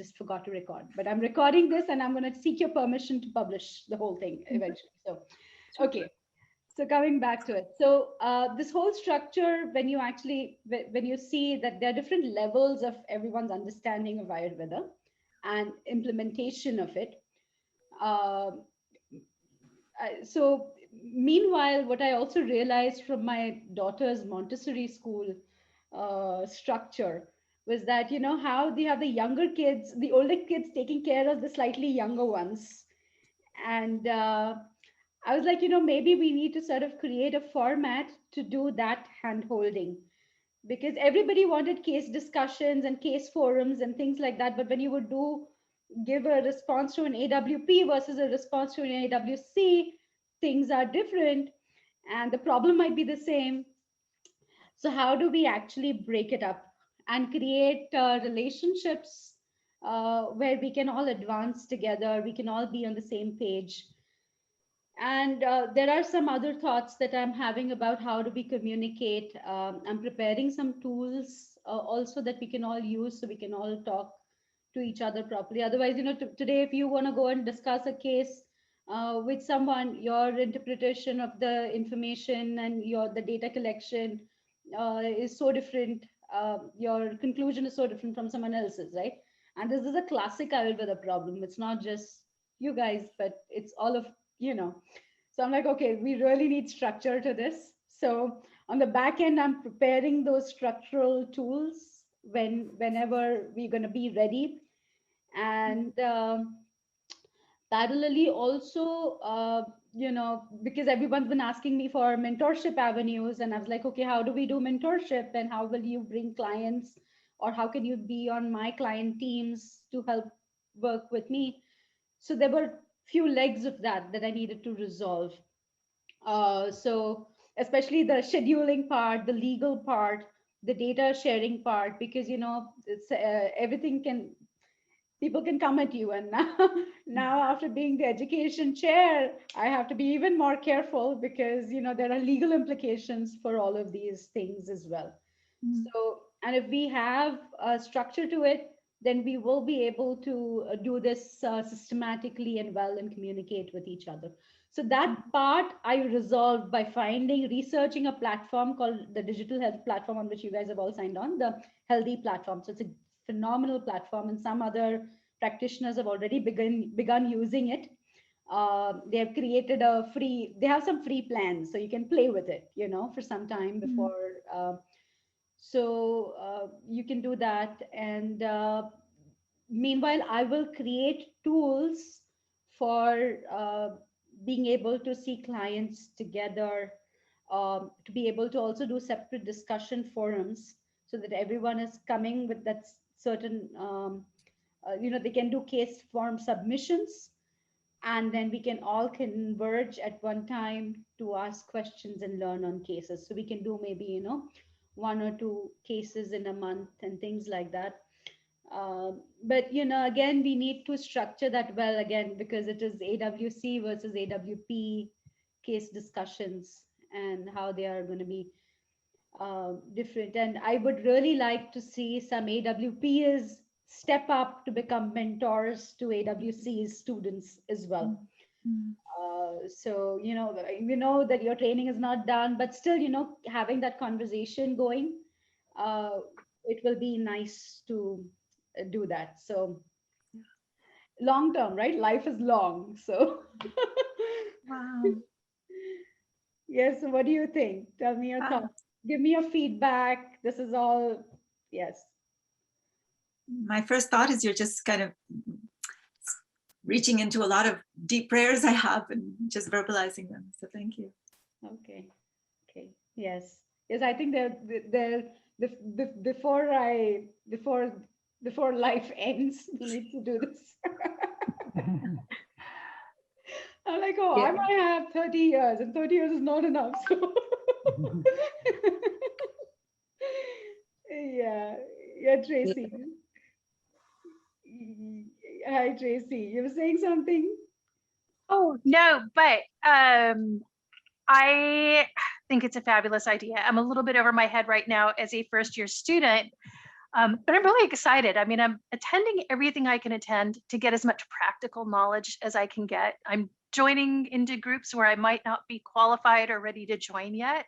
just forgot to record, but I'm recording this and I'm going to seek your permission to publish the whole thing eventually. So, okay. So coming back to it. So this whole structure, when you see that there are different levels of everyone's understanding of Ayurveda and implementation of it. So meanwhile, what I also realized from my daughter's Montessori school structure was that, how they have the younger kids, the older kids taking care of the slightly younger ones. And I was like, maybe we need to sort of create a format to do that hand holding, because everybody wanted case discussions and case forums and things like that. But when you would give a response to an AWP versus a response to an AWC, things are different and the problem might be the same. So how do we actually break it up and create relationships where we can all advance together, we can all be on the same page? And there are some other thoughts that I'm having about how do we communicate. I'm preparing some tools also that we can all use so we can all talk to each other properly. Otherwise, today, if you want to go and discuss a case with someone, your interpretation of the information and the data collection is so different. Your conclusion is so different from someone else's, right? And this is a classic Ayurveda problem. It's not just you guys, but it's all of, So I'm like, okay, we really need structure to this. So on the back end, I'm preparing those structural tools whenever we're going to be ready. And parallelly also, because everyone's been asking me for mentorship avenues, and I was like, okay, how do we do mentorship, and how will you bring clients, or how can you be on my client teams to help work with me? So there were few legs of that I needed to resolve. So especially the scheduling part, the legal part, the data sharing part, because it's everything people can come at you. And now after being the education chair, I have to be even more careful because there are legal implications for all of these things as well. So, and if we have a structure to it, then we will be able to do this systematically and well and communicate with each other. So that part I resolved by researching a platform called the Digital Health Platform, on which you guys have all signed on, the Healthy Platform. So it's a phenomenal platform, and some other practitioners have already begun using it. They have created they have some free plans, so you can play with it, for some time before. So you can do that. And meanwhile, I will create tools for being able to see clients together, to be able to also do separate discussion forums so that everyone is coming with that certain, they can do case form submissions, and then we can all converge at one time to ask questions and learn on cases. So we can do maybe, one or two cases in a month and things like that. But again, we need to structure that well, again, because it is AWC versus AWP case discussions and how they are going to be different. And I would really like to see some AWPs step up to become mentors to AWC's students as well. So you know that your training is not done, but still, having that conversation going, it will be nice to do that. So long term, right? Life is long. So Wow. yes. So what do you think? Tell me your thoughts. Give me your feedback. This is all. Yes. My first thought is you're just kind of reaching into a lot of deep prayers I have and just verbalizing them. So thank you. Okay. Yes. I think before life ends, we need to do this. I'm like, oh, yeah. I might have 30 years, and 30 years is not enough. So yeah, Tracy. Hi, Tracy. You were saying something? Oh no, but I think it's a fabulous idea. I'm a little bit over my head right now as a first-year student. But I'm really excited. I mean, I'm attending everything I can attend to get as much practical knowledge as I can get. I'm joining into groups where I might not be qualified or ready to join yet,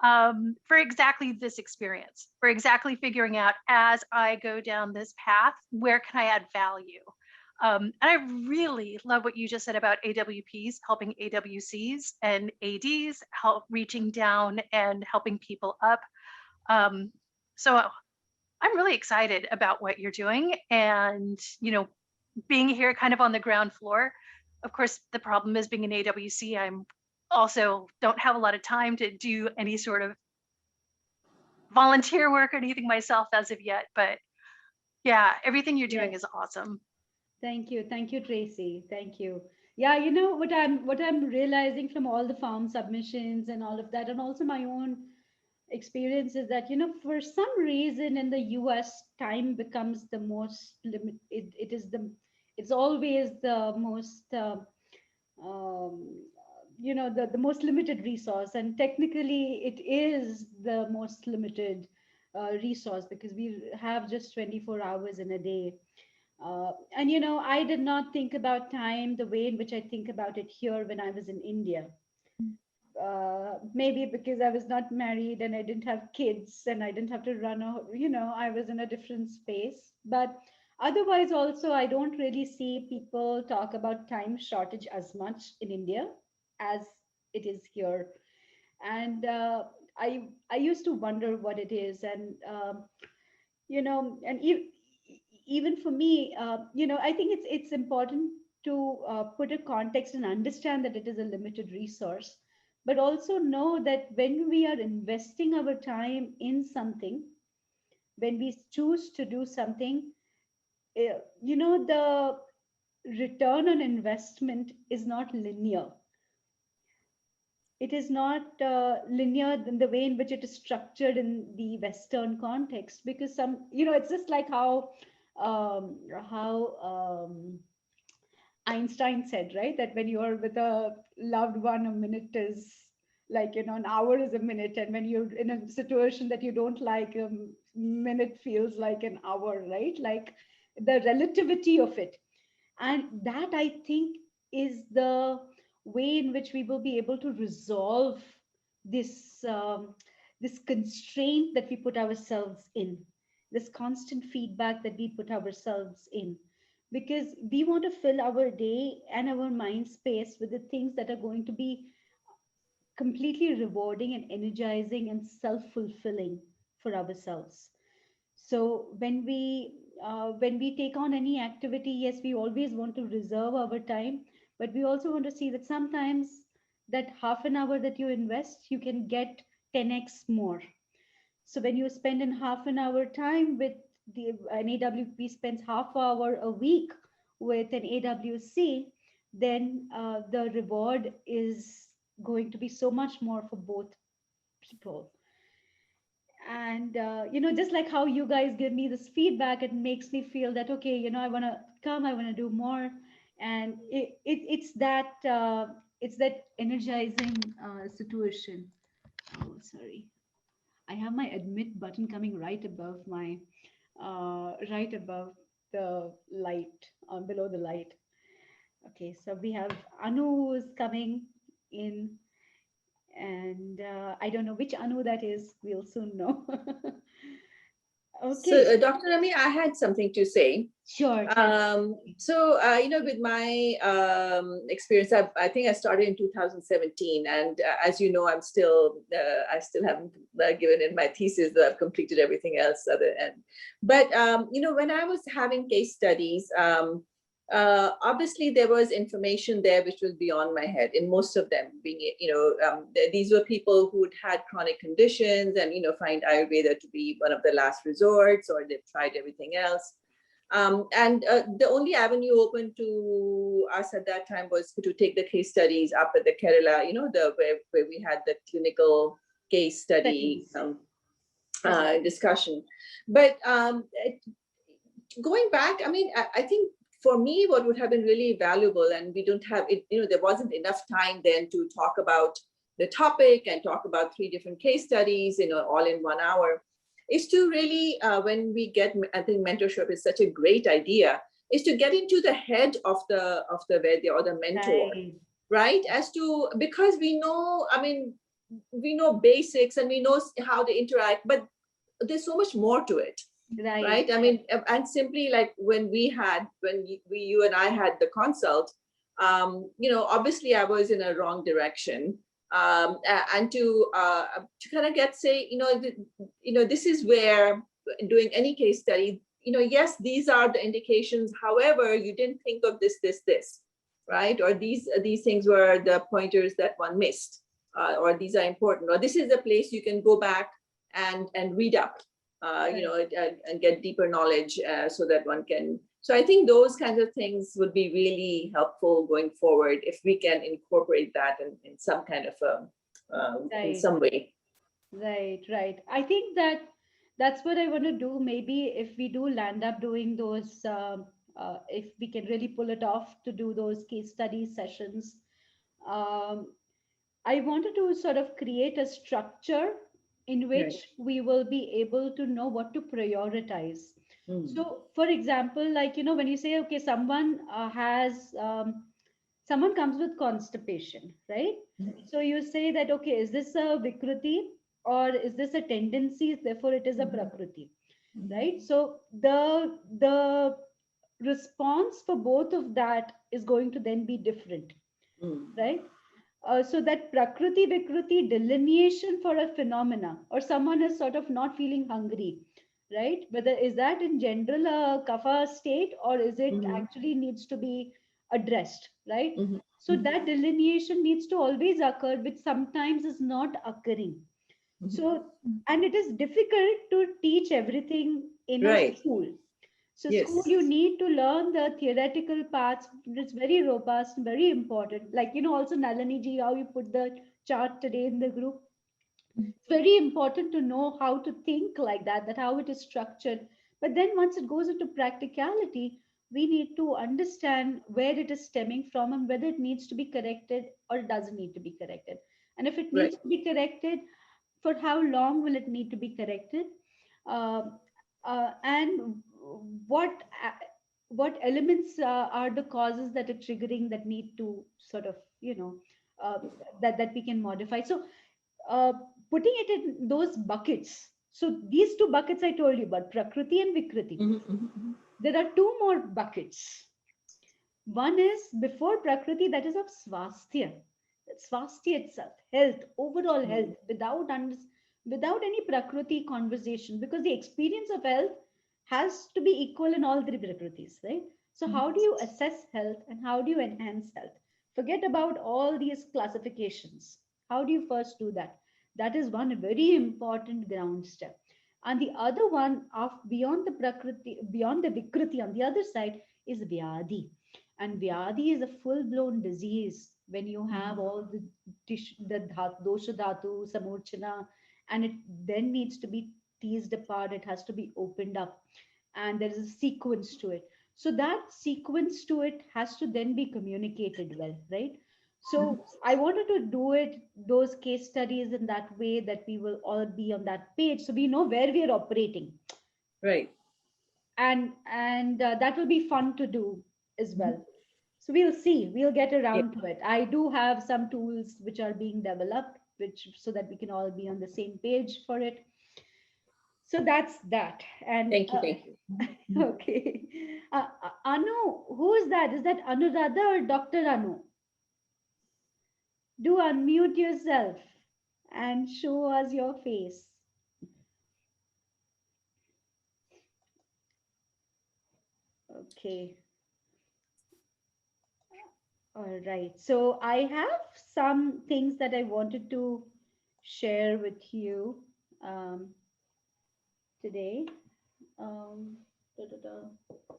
for exactly this experience, for exactly figuring out as I go down this path, where can I add value? And I really love what you just said about AWPs, helping AWCs and ADs, help reaching down and helping people up. So I'm really excited about what you're doing, and being here kind of on the ground floor. Of course, the problem is being an AWC, I'm also don't have a lot of time to do any sort of volunteer work or anything myself as of yet. But yeah, everything you're doing Yes. is awesome. Thank you. Thank you, Tracy. Thank you. Yeah, what I'm realizing from all the farm submissions and all of that, and also my own experience is that, for some reason in the US, time becomes the most limit. It's always the most um, the most limited resource, and technically it is the most limited resource, because we have just 24 hours in a day. And I did not think about time the way in which I think about it here when I was in India. Maybe because I was not married and I didn't have kids and I didn't have to run I was in a different space. But otherwise, also, I don't really see people talk about time shortage as much in India as it is here. And I used to wonder what it is. And and even for me, I think it's important to put a context and understand that it is a limited resource, but also know that when we are investing our time in something, when we choose to do something, the return on investment is not linear. It is not linear in the way in which it is structured in the Western context, because it's just like um, how Einstein said, right, that when you're with a loved one, a minute is like, an hour is a minute. And when you're in a situation that you don't like, a minute feels like an hour, right? Like the relativity of it. And that, I think, is the way in which we will be able to resolve this this constraint that we put ourselves in, this constant feedback that we put ourselves in, because we want to fill our day and our mind space with the things that are going to be completely rewarding and energizing and self-fulfilling for ourselves. So when we take on any activity, yes, we always want to reserve our time, but we also want to see that sometimes that half an hour that you invest, you can get 10x more. So when you spend in half an hour time with an AWP spends half hour a week with an AWC, then the reward is going to be so much more for both people. And just like how you guys give me this feedback, it makes me feel that, okay, I want to come, I want to do more. And it's that energizing situation. Oh, sorry, I have my admit button coming right above right above the light, below the light. Okay, so we have Anu is coming in, and I don't know which Anu that is. We'll soon know. So, Okay, Dr. Nami, I had something to say. sure. With my experience, I think I started in 2017, and as you know, I still haven't given in my thesis. That I've completed everything else other end. But when I was having case studies, obviously there was information there which was beyond my head. In most of them, being these were people who'd had chronic conditions and find Ayurveda to be one of the last resorts, or they've tried everything else. And the only avenue open to us at that time was to take the case studies up at the Kerala, where we had the clinical case study discussion. But going back, I think for me, what would have been really valuable, and we don't have it, there wasn't enough time then to talk about the topic and talk about 3 different case studies, all in 1 hour. is to really, when we get, I think mentorship is such a great idea, is to get into the head of the Vaidya or the mentor, right? As to, because we know, I mean, we know basics and we know how they interact, but there's so much more to it. Right. I mean, and simply like when you and I had the consult, obviously I was in a wrong direction. And to kind of say, this is where doing any case study, yes, these are the indications. However, you didn't think of this, right? Or these things were the pointers that one missed, or these are important, or this is a place you can go back and read up, and get deeper knowledge, so that one can. So I think those kinds of things would be really helpful going forward if we can incorporate that in some kind of in some way. Right. I think that's what I want to do. Maybe if we do land up doing those, if we can really pull it off to do those case study sessions, um, I wanted to sort of create a structure in which Right. we will be able to know what to prioritize. Mm. So, for example, like, when you say, okay, someone comes with constipation, right? So you say that, okay, is this a Vikruti or is this a tendency? Therefore, it is a Prakriti, right? So the response for both of that is going to then be different, right? So that Prakriti Vikruti delineation for a phenomena, or someone is sort of not feeling hungry, right? Whether is that in general a kapha state, or is it actually needs to be addressed, right? So that delineation needs to always occur, which sometimes is not occurring. So, and it is difficult to teach everything in a Right. school. So Yes. school, you need to learn the theoretical parts. It's very robust, very important. Like, also Nalini ji, how you put the chart today in the group. It's very important to know how to think like that how it is structured. But then once it goes into practicality, we need to understand where it is stemming from and whether it needs to be corrected or it doesn't need to be corrected. And if it Right. needs to be corrected, for how long will it need to be corrected? And what elements are the causes that are triggering that need to sort of, uh, that we can modify. So uh, putting it in those buckets. So these two buckets I told you about, Prakriti and Vikriti. There are two more buckets. One is before Prakriti, that is of Swasthya. Swasthya itself, health, overall health, without any Prakriti conversation, because the experience of health has to be equal in all three Prakritis, right? So how do you assess health and how do you enhance health? Forget about all these classifications. How do you first do that? That is one very important ground step. And the other one of beyond the Prakriti, beyond the Vikriti on the other side is Vyadhi. And Vyadhi is a full-blown disease when you have all the dosha dhatu, samurchana, and it then needs to be teased apart. It has to be opened up, and there is a sequence to it. So that sequence to it has to then be communicated well, right? So I wanted to do it, those case studies in that way that we will all be on that page, so we know where we are operating, Right. and that will be fun to do as well. So we'll see, we'll get Yeah. around to it. I do have some tools which are being developed, which so that we can all be on the same page for it. So that's that. And Thank you. Thank you. okay, Anu, who is that? Is that Anuradha or Dr. Anu? Do unmute yourself and show us your face. Okay. All right. So I have some things that I wanted to share with you today. Um, da, da, da. Okay.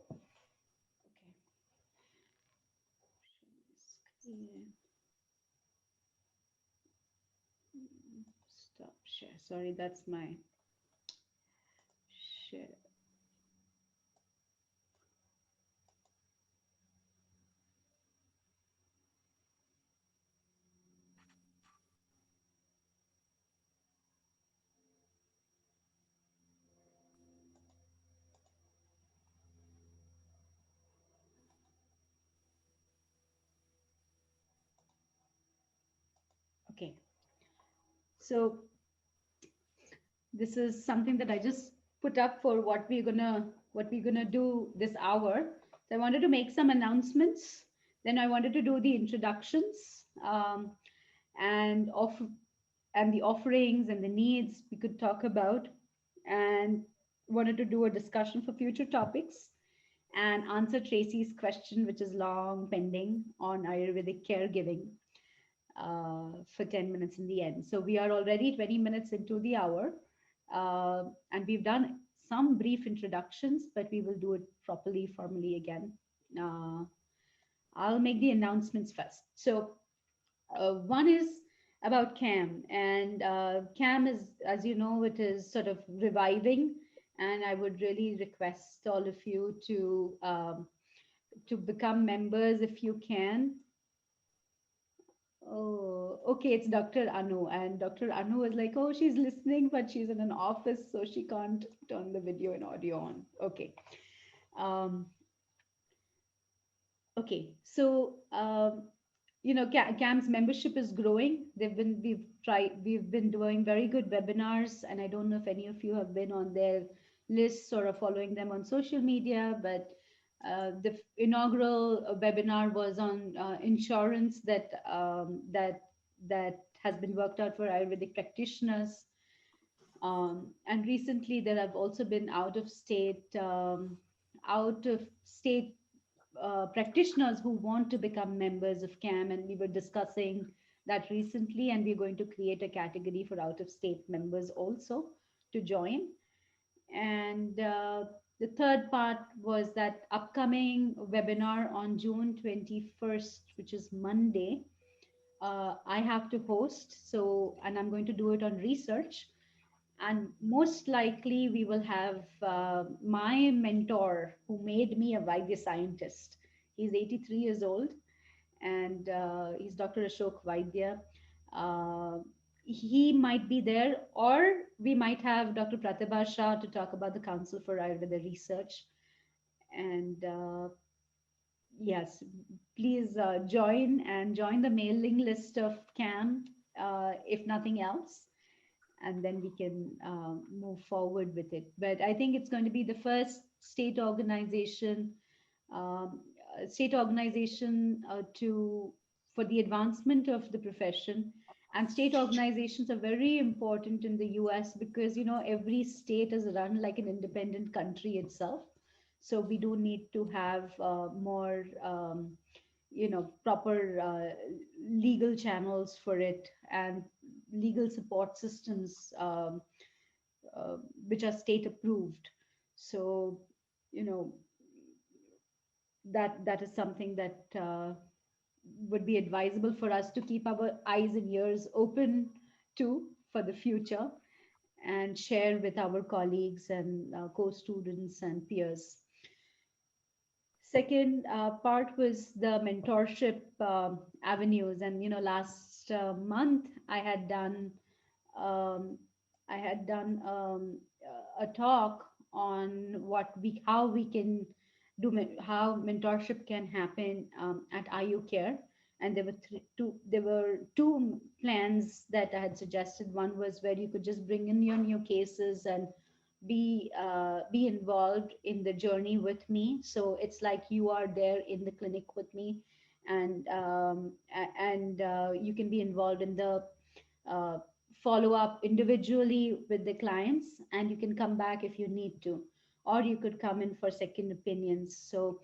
Screen. Stop share. Sorry, that's my share. Okay. So this is something that I just put up for what we're gonna do this hour. So I wanted to make some announcements. Then I wanted to do the introductions, and off and the offerings and the needs we could talk about, and wanted to do a discussion for future topics and answer Tracy's question, which is long pending, on Ayurvedic caregiving, for 10 minutes in the end. So we are already 20 minutes into the hour, and we've done some brief introductions, but we will do it properly, formally again. Uh, I'll make the announcements first. So one is about CAM, and CAM is, as you know, it is sort of reviving, and I would really request all of you to become members if you can. Oh, okay, it's Dr. Anu, and Dr. Anu is like, oh, she's listening, but she's in an office, so she can't turn the video and audio on. Okay. Um, okay, so CAM's membership is growing. We've been doing very good webinars, and I don't know if any of you have been on their lists or are following them on social media, but the inaugural webinar was on insurance that has been worked out for Ayurvedic practitioners. And recently, there have also been out of state practitioners who want to become members of CAM, and we were discussing that recently, and we're going to create a category for out-of-state members also to join. And the third part was that upcoming webinar on June 21st, which is Monday, I have to host. So, and I'm going to do it on research. And most likely, we will have my mentor who made me a Vaidya scientist. He's 83 years old, and he's Dr. Ashok Vaidya. Uh, he might be there, or we might have Dr. Pratibha Shah to talk about the Council for Ayurveda Research. And yes, please join the mailing list of CAM, if nothing else, and then we can move forward with it. But I think it's going to be the first um, state organization for the advancement of the profession. And state organizations are very important in the US because every state is run like an independent country itself. So we do need to have more proper legal channels for it, and legal support systems, which are state approved. So you know that is something that would be advisable for us to keep our eyes and ears open to for the future, and share with our colleagues and co-students and peers. Second part was the mentorship avenues, and last month um, I had done a talk on how we can how mentorship can happen at IU Care, and there were two plans that I had suggested. One was where you could just bring in your new cases and be involved in the journey with me. So it's like you are there in the clinic with me, and you can be involved in the uh, follow up individually with the clients, and you can come back if you need to, or you could come in for second opinions. So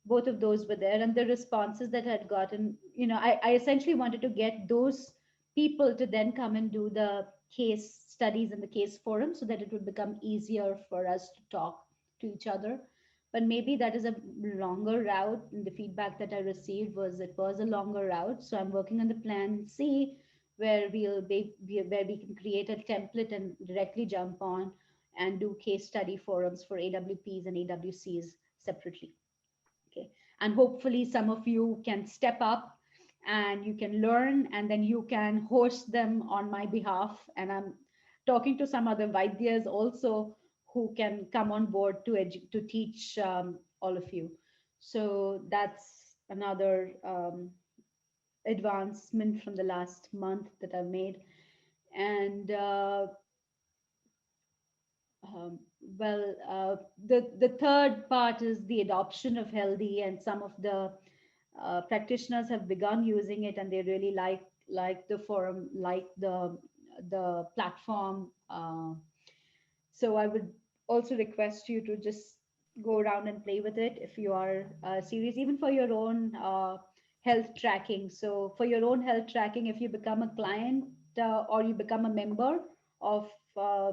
both of those were there, and the responses that I had gotten, I essentially wanted to get those people to then come and do the case studies and the case forum, so that it would become easier for us to talk to each other. But maybe that is a longer route, and the feedback that I received was it was a longer route. So I'm working on the plan C, where where we can create a template and directly jump on and do case study forums for AWPs and AWCs separately. Okay. And hopefully some of you can step up and you can learn, and then you can host them on my behalf. And I'm talking to some other Vaidyas also who can come on board to teach all of you. So that's another advancement from the last month that I've made. And um, the third part is the adoption of healthy, and some of the practitioners have begun using it, and they really like the forum, like the platform. So I would also request you to just go around and play with it if you are serious, even for your own health tracking. So for your own health tracking, if you become a client or you become a member of uh,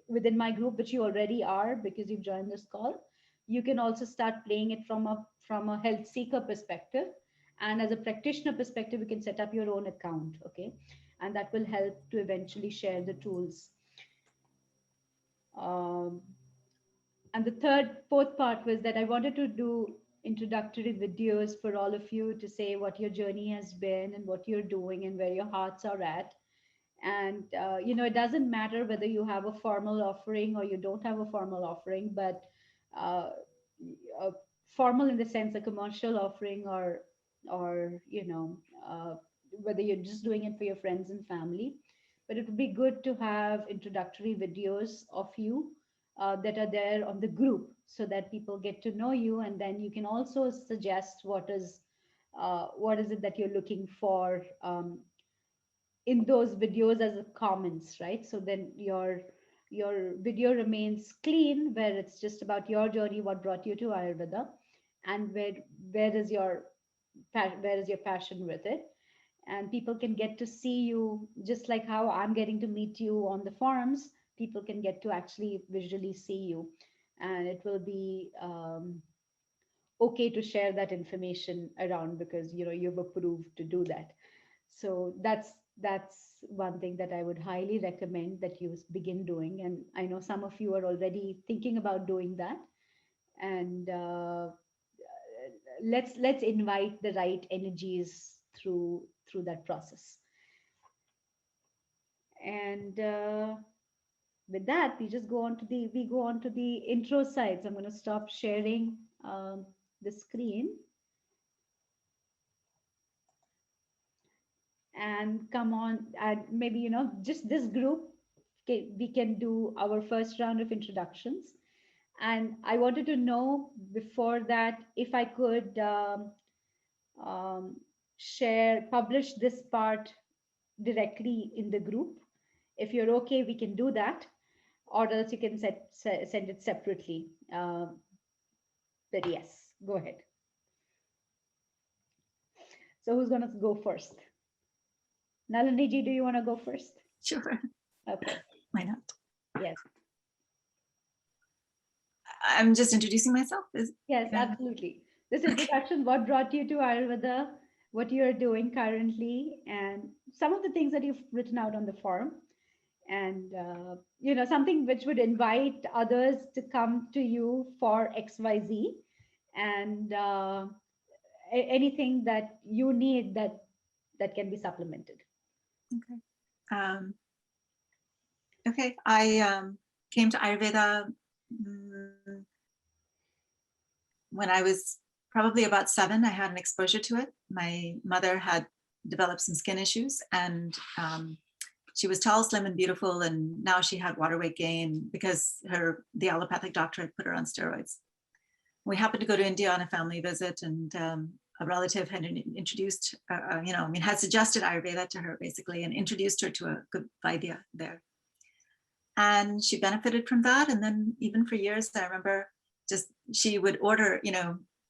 within my group, which you already are because you've joined this call, you can also start playing it from a health seeker perspective. And as a practitioner perspective, you can set up your own account, okay? And that will help to eventually share the tools. Um, and the fourth part was that I wanted to do introductory videos for all of you to say what your journey has been and what you're doing and where your hearts are at. And it doesn't matter whether you have a formal offering or you don't have a formal offering, but uh, a formal in the sense a commercial offering, or whether you're just doing it for your friends and family. But it would be good to have introductory videos of you that are there on the group so that people get to know you, and then you can also suggest what is it that you're looking for in those videos as a comments, right? So then your video remains clean, where it's just about your journey, what brought you to Ayurveda, and where is your where is your passion with it. And people can get to see you, just like how I'm getting to meet you on the forums. People can get to actually visually see you, and it will be okay to share that information around because you've approved to do that. So that's one thing that I would highly recommend that you begin doing. And I know some of you are already thinking about doing that. And let's invite the right energies through that process. And with that, we go on to the intro sides. I'm going to stop sharing the screen and come on, and maybe just this group, we can do our first round of introductions. And I wanted to know before that if I could um, publish this part directly in the group. If you're okay, we can do that, or else you can send it separately. But yes, go ahead. So who's going to go first? Nalini ji, do you want to go first? Sure. Okay. Why not? Yes. I'm just introducing myself. Yes, absolutely. This introduction, what brought you to Ayurveda, what you're doing currently, and some of the things that you've written out on the forum, and something which would invite others to come to you for XYZ, and anything that you need that can be supplemented. Okay. Okay. I came to Ayurveda when I was probably about 7. I had an exposure to it. My mother had developed some skin issues, and she was tall, slim, and beautiful. And now she had water weight gain because the allopathic doctor had put her on steroids. We happened to go to India on a family visit, and a relative had introduced, had suggested Ayurveda to her basically, and introduced her to a good Vaidya there. And she benefited from that. And then even for years, I remember she would order,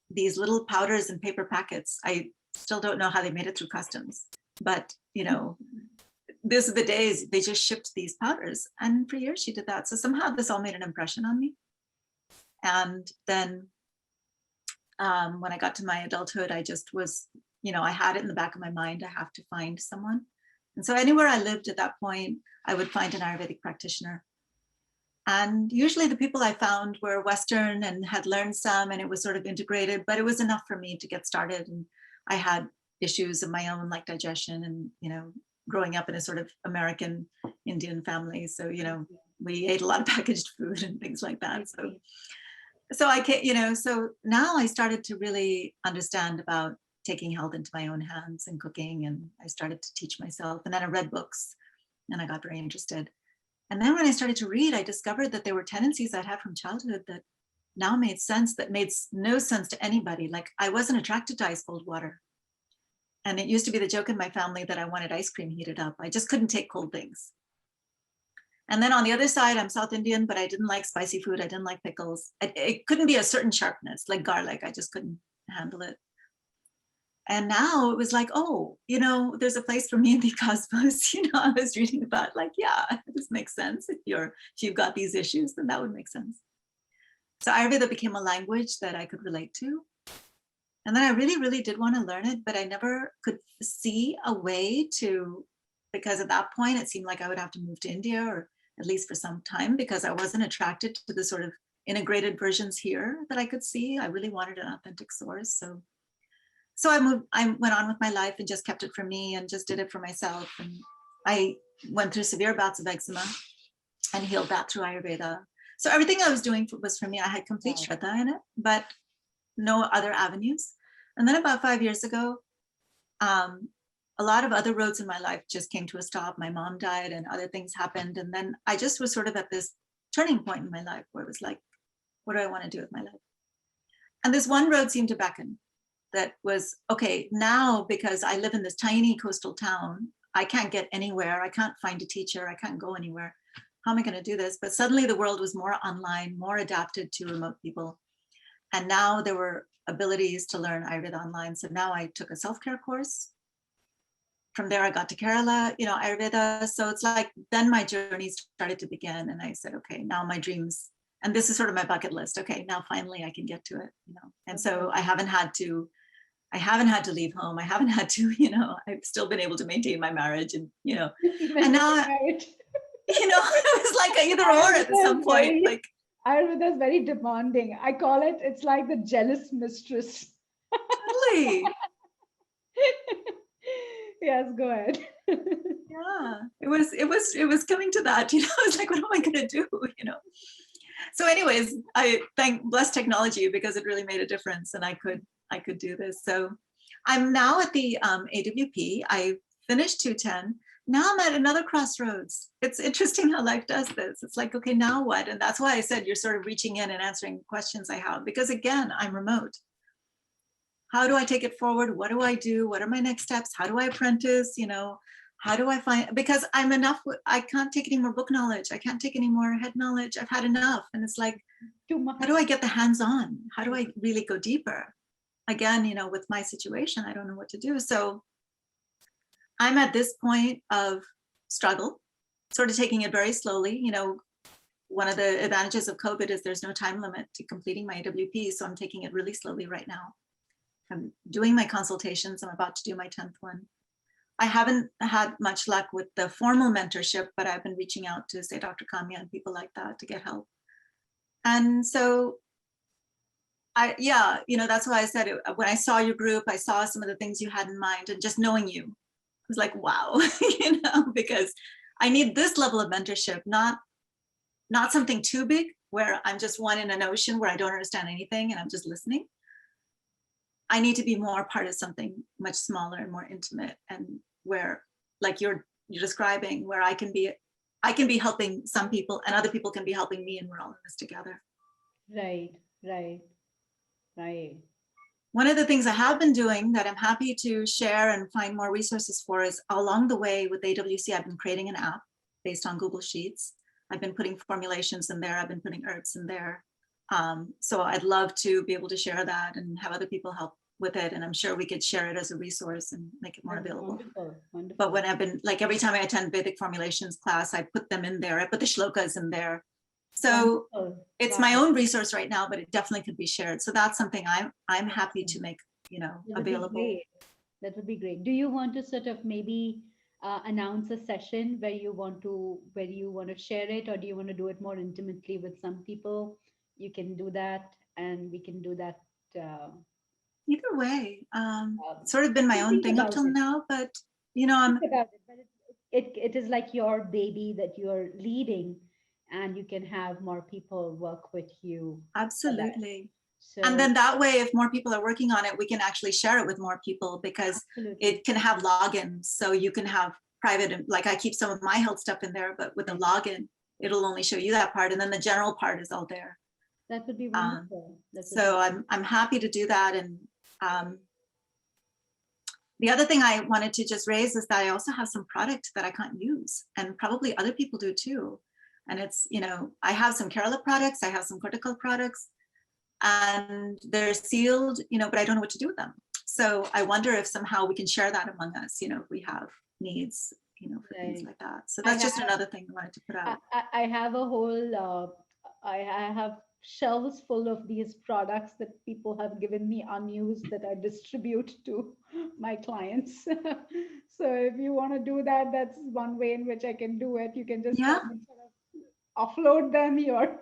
these little powders in paper packets. I still don't know how they made it through customs, but these are the days they just shipped these powders. And for years she did that. So somehow this all made an impression on me. And then when I got to my adulthood, I just was, I had it in the back of my mind, I have to find someone. And so anywhere I lived at that point, I would find an Ayurvedic practitioner. And usually the people I found were Western and had learned some, and it was sort of integrated, but it was enough for me to get started. And I had issues of my own, like digestion and, growing up in a sort of American Indian family. So, we ate a lot of packaged food and things like that. So I can't, so now I started to really understand about taking health into my own hands and cooking. And I started to teach myself. And then I read books and I got very interested. And then when I started to read, I discovered that there were tendencies I'd had from childhood that now made sense, that made no sense to anybody. Like I wasn't attracted to ice cold water. And it used to be the joke in my family that I wanted ice cream heated up. I just couldn't take cold things. And then on the other side, I'm South Indian, but I didn't like spicy food. I didn't like pickles. It couldn't be a certain sharpness, like garlic. I just couldn't handle it. And now it was like, oh, you know, there's a place for me in the cosmos. You know, I was reading about like, yeah, this makes sense. If you've got these issues, then that would make sense. So Ayurveda became a language that I could relate to. And then I really, really did want to learn it, but I never could see a way to, because at that point it seemed like I would have to move to India, or at least for some time, because I wasn't attracted to the sort of integrated versions here that I could see. I really wanted an authentic source. So I went on with my life and just kept it for me and just did it for myself. And I went through severe bouts of eczema and healed that through Ayurveda. So everything I was doing was for me. I had complete Shraddha in it, but no other avenues. And then about 5 years ago, a lot of other roads in my life just came to a stop. My mom died and other things happened. And then I just was sort of at this turning point in my life where it was like, what do I want to do with my life? And this one road seemed to beckon. That was, okay, now because I live in this tiny coastal town, I can't get anywhere. I can't find a teacher. I can't go anywhere. How am I going to do this? But suddenly the world was more online, more adapted to remote people. And now there were abilities to learn Ayurveda online. So now I took a self-care course. From there, I got to Kerala, you know, Ayurveda. So it's like, then my journey started to begin. And I said, okay, now my dreams, and this is sort of my bucket list. Okay, now finally I can get to it, you know. And so I haven't had to leave home. I haven't had to, you know, I've still been able to maintain my marriage and, you know, and now, you know, it was like either or at some point, like. Ayurveda is very demanding. I call it, it's like the jealous mistress. Totally. Yes, go ahead. Yeah, it was coming to that, you know. I was like, what am I going to do, you know? So anyways, I bless technology because it really made a difference and I could do this. So I'm now at the AWP. I finished 210. Now I'm at another crossroads. It's interesting how life does this. It's like, okay, now what? And that's why I said you're sort of reaching in and answering questions I have, because again, I'm remote. How do I take it forward? What do I do? What are my next steps? How do I apprentice? You know, how do I find, because I'm enough, I can't take any more book knowledge. I can't take any more head knowledge. I've had enough. And it's like, how do I get the hands on? How do I really go deeper? Again, you know, with my situation, I don't know what to do. So I'm at this point of struggle, sort of taking it very slowly. You know, one of the advantages of COVID is there's no time limit to completing my AWP. So I'm taking it really slowly right now. I'm doing my consultations. I'm about to do my 10th one. I haven't had much luck with the formal mentorship, but I've been reaching out to, say, Dr. Kamya and people like that to get help. And so you know, that's why I said it, when I saw your group, I saw some of the things you had in mind, and just knowing you, it was like, wow, you know, because I need this level of mentorship, not something too big where I'm just one in an ocean where I don't understand anything and I'm just listening. I need to be more part of something much smaller and more intimate, and where, like you're describing, where I can be helping some people and other people can be helping me, and we're all in this together. Right. One of the things I have been doing that I'm happy to share and find more resources for is, along the way with AWC, I've been creating an app based on Google Sheets. I've been putting formulations in there. I've been putting herbs in there. So I'd love to be able to share that and have other people help with it. And I'm sure we could share it as a resource and make it more available. Wonderful. But when I've been, like, every time I attend Vedic formulations class, I put them in there. I put the shlokas in there. So it's my own resource right now, but it definitely could be shared. So that's something I'm happy to make, you know, available. That would be great. Do you want to sort of maybe announce a session where you want to share it, or do you want to do it more intimately with some people? You can do that, and we can do that. Either way, it's sort of been my own thing up till now, but you know, I'm about it, but it is like your baby that you're leading, and you can have more people work with you. absolutely. So And then that way, if more people are working on it, we can actually share it with more people, because absolutely. it can have logins. So you can have private, like I keep some of my health stuff in there, but with a login, it'll only show you that part. And then the general part is all there. That would be wonderful. That would So be- I'm happy to do that. And the other thing I wanted to just raise is that I also have some product that I can't use, and probably other people do too. And it's, you know, I have some Kerala products, I have some cortical products, and they're sealed, you know, but I don't know what to do with them. So I wonder if somehow we can share that among us, you know, if we have needs, you know, for things Right. like that. So that's just another thing I wanted to put out. I have a whole, I have shelves full of these products that people have given me unused that I distribute to my clients. So if you want to do that, that's one way in which I can do it. You can just Yeah. come and sort of offload them here.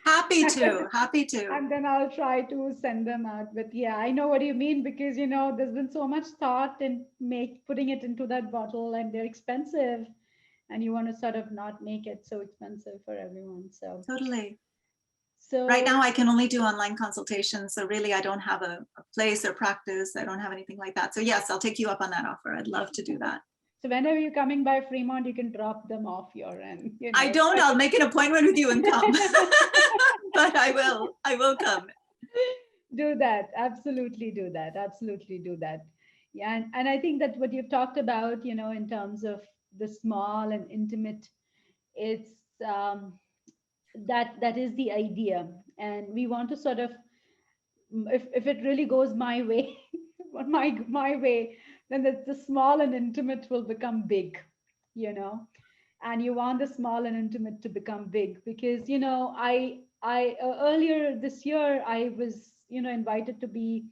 Happy to, happy to. And then I'll try to send them out. But yeah, I know what you mean, because you know there's been so much thought in putting it into that bottle, and they're expensive, and you want to sort of not make it so expensive for everyone. So Totally. so Right now, I can only do online consultations. So really, I don't have a place or practice. I don't have anything like that. So yes, I'll take you up on that offer. I'd love to do that. So whenever you're coming by Fremont, you can drop them off your end. You know. I don't, I'll make an appointment with you and come. But I will come. Do that. Absolutely do that. Absolutely do that. Yeah. And I think that what you've talked about, you know, in terms of the small and intimate, it's that is the idea. And we want to sort of, if it really goes my way, my way, then the small and intimate will become big, you know. And you want the small and intimate to become big, because you know I earlier this year I was, you know, invited to be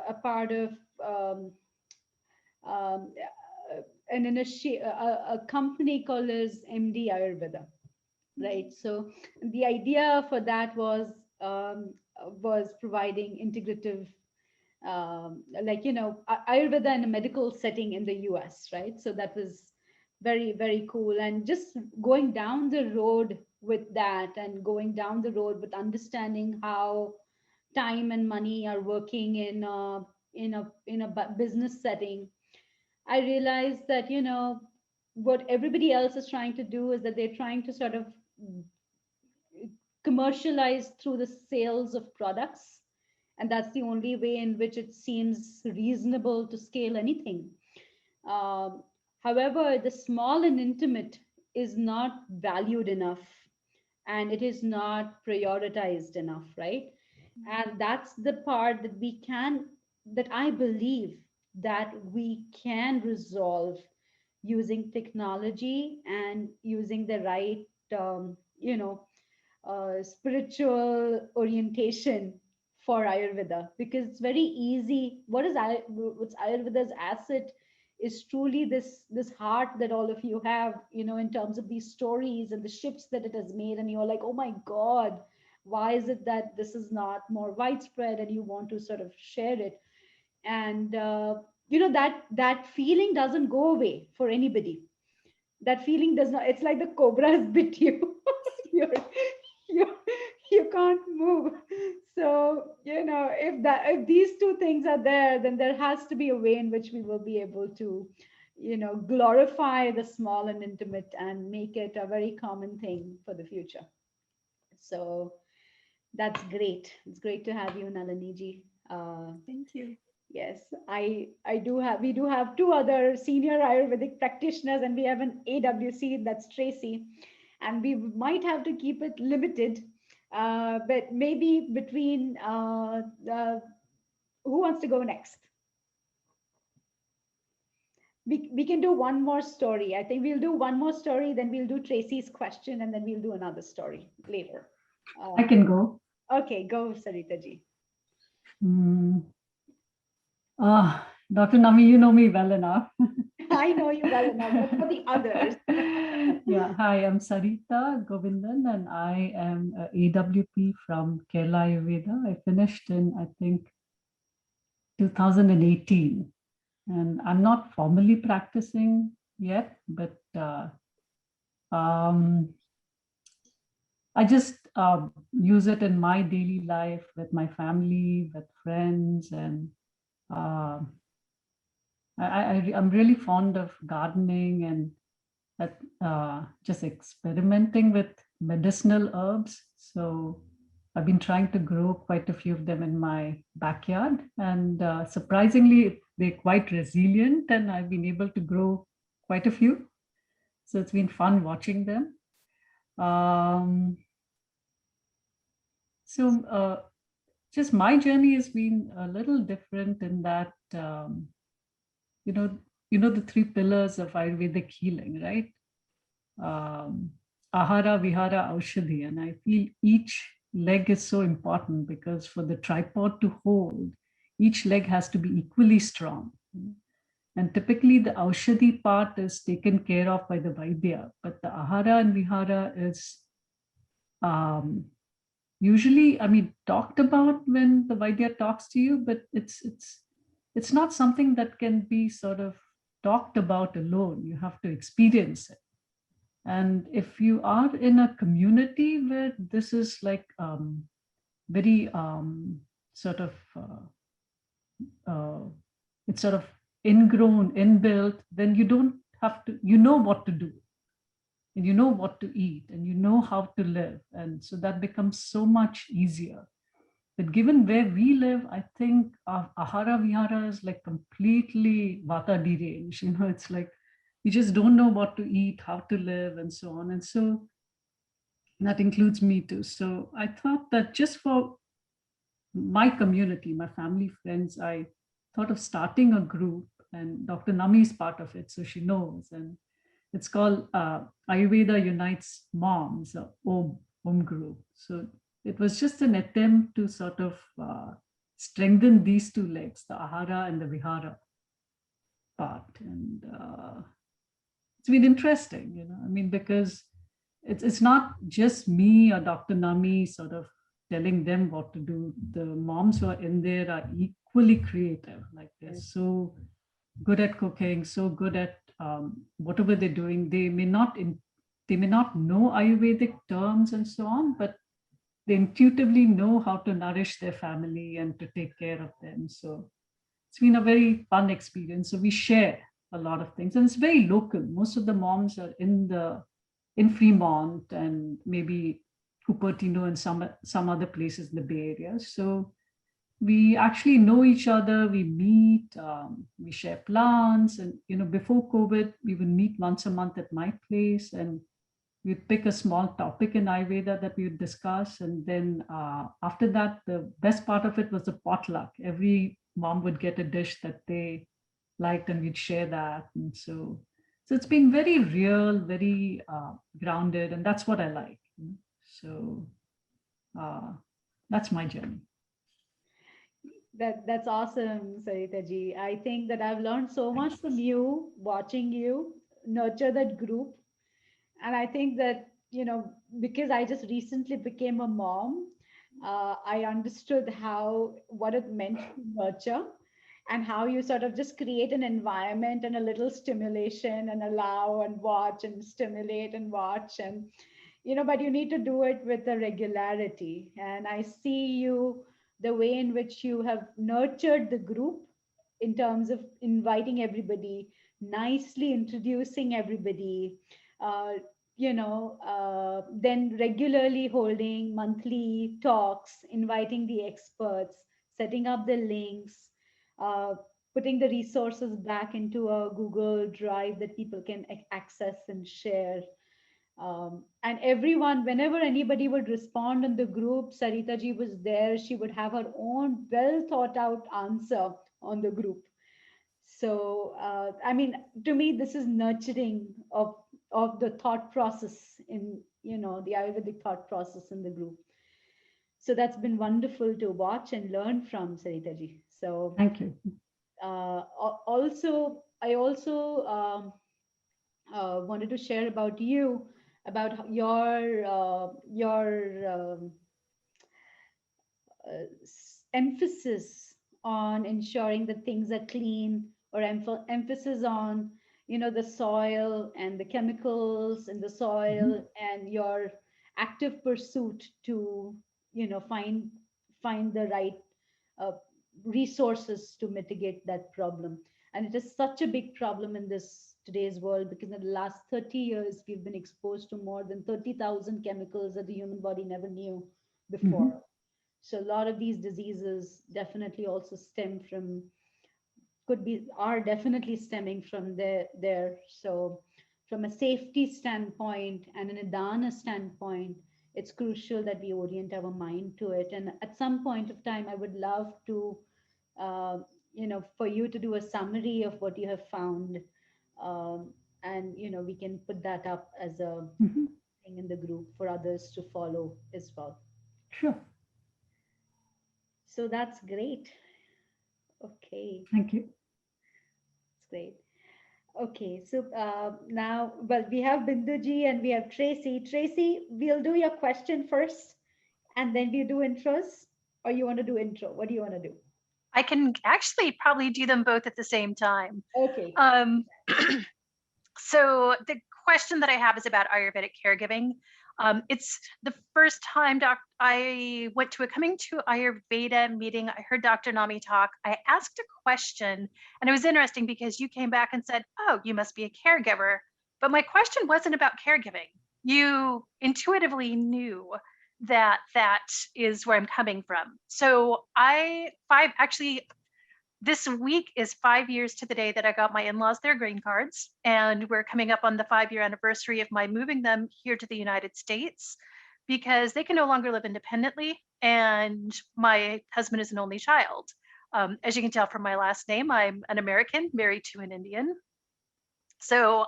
a part of um, um, a company called as MD Ayurveda, right? So the idea for that was providing integrative, like, you know, Ayurveda in a medical setting in the US, right? So that was very, very cool. And just going down the road with that, and going down the road with understanding how time and money are working in a business setting, I realized that, you know, what everybody else is trying to do is that they're trying to sort of commercialize through the sales of products, and that's the only way in which it seems reasonable to scale anything. Um, However, the small and intimate is not valued enough, and it is not prioritized enough, right? And that's the part that that I believe that we can resolve using technology and using the right, you know, spiritual orientation for Ayurveda, because it's very easy. What's Ayurveda's asset is truly this heart that all of you have, you know, in terms of these stories and the shifts that it has made, and you're like, oh my God, why is it that this is not more widespread, and you want to sort of share it. And you know, that feeling doesn't go away for anybody. That feeling does not. It's like the cobra has bit you. you're, you you can't move. So you know, if these two things are there, then there has to be a way in which we will be able to, you know, glorify the small and intimate and make it a very common thing for the future. So that's great. It's great to have you, Nalini ji. Thank you. Yes, we do have two other senior Ayurvedic practitioners, and we have an AWC, that's Tracy, and we might have to keep it limited, but maybe between who wants to go next? We can do one more story. I think we'll do one more story, then we'll do Tracy's question, and then we'll do another story later. I can go. Okay, go, Sarita ji. Dr. Nami, you know me well enough. I know you well enough, but for the others. Yeah, hi, I'm Sarita Govindan, and I am a AWP from Kerala Ayurveda. I finished in, I think, 2018. And I'm not formally practicing yet, but I just use it in my daily life with my family, with friends, and uh, I'm really fond of gardening and just experimenting with medicinal herbs. So I've been trying to grow quite a few of them in my backyard, and surprisingly, they're quite resilient, and I've been able to grow quite a few. So it's been fun watching them. Um, so just my journey has been a little different in that you know the three pillars of Ayurvedic healing, right? um, Ahara, Vihara, Aushadhi. And I feel each leg is so important because for the tripod to hold, each leg has to be equally strong. And typically the Aushadhi part is taken care of by the Vaidya, but the Ahara and Vihara is usually, I mean, talked about when the Vaidya talks to you, but it's not something that can be sort of talked about alone. You have to experience it. And if you are in a community where this is like very sort of, it's sort of ingrown, inbuilt, then you don't have to, you know what to do, and you know what to eat, and you know how to live. And so that becomes so much easier. But given where we live, I think Ahara Vihara is like completely Vata deranged. It's like you just don't know what to eat, how to live, and so on. And so that includes me too. So I thought that just for my community, my family, friends, I thought of starting a group, and Dr. Nami is part of it, so she knows. And it's called Ayurveda Unites Moms, Om group. So it was just an attempt to sort of strengthen these two legs, the Ahara and the Vihara part. And it's been interesting, I mean, because it's not just me or Dr. Nami sort of telling them what to do. The moms who are in there are equally creative. Like they're so good at cooking, so good at whatever they're doing. They may not know Ayurvedic terms and so on, but they intuitively know how to nourish their family and to take care of them. So it's been a very fun experience. So we share a lot of things, and it's very local. Most of the moms are in Fremont and maybe Cupertino and some other places in the Bay Area. So we actually know each other. We meet, we share plans, and before COVID, we would meet once a month at my place, and we'd pick a small topic in Ayurveda that we would discuss. And then after that, the best part of it was the potluck. Every mom would get a dish that they liked, and we'd share that. And so it's been very real, very grounded, and that's what I like. So uh, that's my journey. That's awesome, Sarita ji. I think that I've learned so much from you, watching you nurture that group. And I think that, because I just recently became a mom, I understood what it meant to nurture, and how you sort of just create an environment and a little stimulation and allow and watch and stimulate and watch. And but you need to do it with a regularity. And I see you, the way in which you have nurtured the group in terms of inviting everybody, nicely introducing everybody, uh, then regularly holding monthly talks, inviting the experts, setting up the links, uh, putting the resources back into a Google Drive that people can access and share. And everyone, whenever anybody would respond in the group, Sarita ji was there. She would have her own well thought out answer on the group. So, I mean, to me, this is nurturing of the thought process in, the Ayurvedic thought process in the group. So that's been wonderful to watch and learn from, Sarita ji. So, thank you. I also wanted to share about you, about your emphasis on ensuring that things are clean, or emphasis on the soil and the chemicals in the soil, and your active pursuit to, find the right uh, resources to mitigate that problem. And it is such a big problem in this today's world, because in the last 30 years we've been exposed to more than 30,000 chemicals that the human body never knew Mhm. before. So a lot of these diseases definitely also stem from, could be, are definitely stemming from there. So from a safety standpoint and an adana standpoint, it's crucial that we orient our mind to it. And at some point of time, I would love to, uh, for you to do a summary of what you have found. And we can put that up as a Mhm. thing in the group for others to follow as well. Sure. So that's great. Okay, Thank you. that's great. Okay, so now, well, we have Binduji and we have Tracy. Tracy, we'll do your question first and then we do intros, or you want to do intro? What do you want to do? I can actually probably do them both at the same time. Okay. Um, so the question that I have is about Ayurvedic caregiving. It's the first time I went to a Coming to Ayurveda meeting. I heard Dr. Nami talk. I asked a question, and it was interesting because you came back and said, "Oh, you must be a caregiver." But my question wasn't about caregiving. You intuitively knew that that is where I'm coming from. So this week is 5 years to the day that I got my in-laws their green cards, and we're coming up on the 5-year anniversary of my moving them here to the United States because they can no longer live independently, and my husband is an only child. As you can tell from my last name, I'm an American married to an Indian. So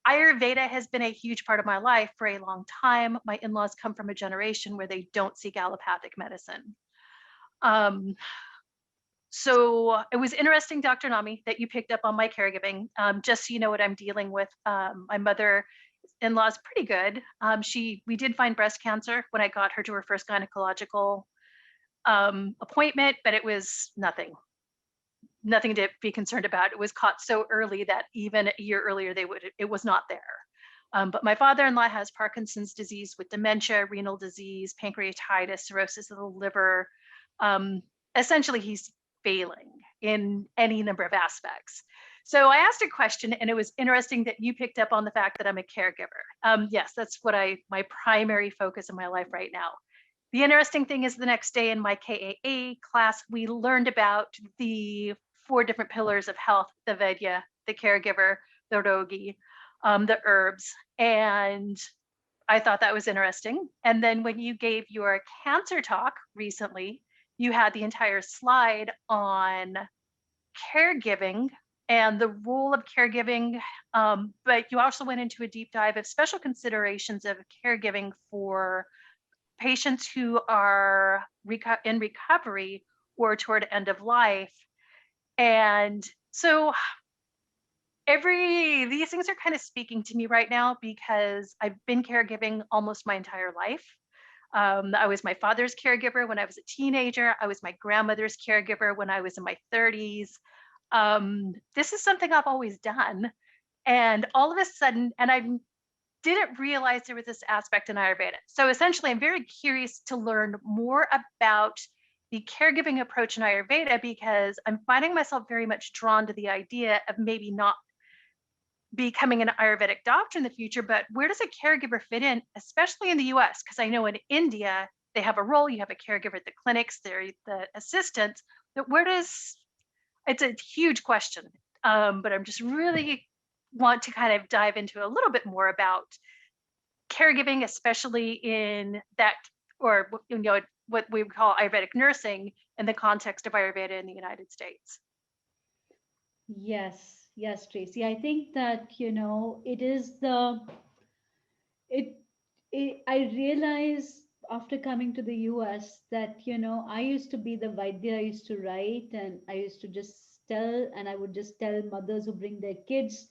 Ayurveda has been a huge part of my life for a long time. My in-laws come from a generation where they don't seek allopathic medicine. So it was interesting, Dr. Nami, that you picked up on my caregiving. Just so you know what I'm dealing with. My mother-in-law is pretty good. We did find breast cancer when I got her to her first gynecological appointment, but it was nothing to be concerned about. It was caught so early that even a year earlier, it was not there. But my father-in-law has Parkinson's disease with dementia, renal disease, pancreatitis, cirrhosis of the liver. Essentially, he's failing in any number of aspects. So I asked a question, and it was interesting that you picked up on the fact that I'm a caregiver. Yes, that's what my primary focus in my life right now. The interesting thing is the next day in my KAA class, we learned about the 4 different pillars of health: the Vedya, the caregiver, the Rogi, the herbs. And I thought that was interesting. And then when you gave your cancer talk recently, you had the entire slide on caregiving and the role of caregiving. But you also went into a deep dive of special considerations of caregiving for patients who are in recovery or toward end of life. And so these things are kind of speaking to me right now because I've been caregiving almost my entire life. I was my father's caregiver when I was a teenager. I was my grandmother's caregiver when I was in my 30s. This is something I've always done. And all of a sudden, and I didn't realize there was this aspect in Ayurveda. So essentially, I'm very curious to learn more about the caregiving approach in Ayurveda because I'm finding myself very much drawn to the idea of maybe not becoming an Ayurvedic doctor in the future, but where does a caregiver fit in, especially in the US? Because I know in India, they have a role, you have a caregiver at the clinics, they're the assistants, but it's a huge question. But I'm just really want to kind of dive into a little bit more about caregiving, especially in that, or what we would call Ayurvedic nursing in the context of Ayurveda in the United States. Yes, yes, Tracy. I think that, it is the, it, I realized after coming to the US that, I used to be the Vaidya, I used to write and I used to just tell, and I would just tell mothers who bring their kids.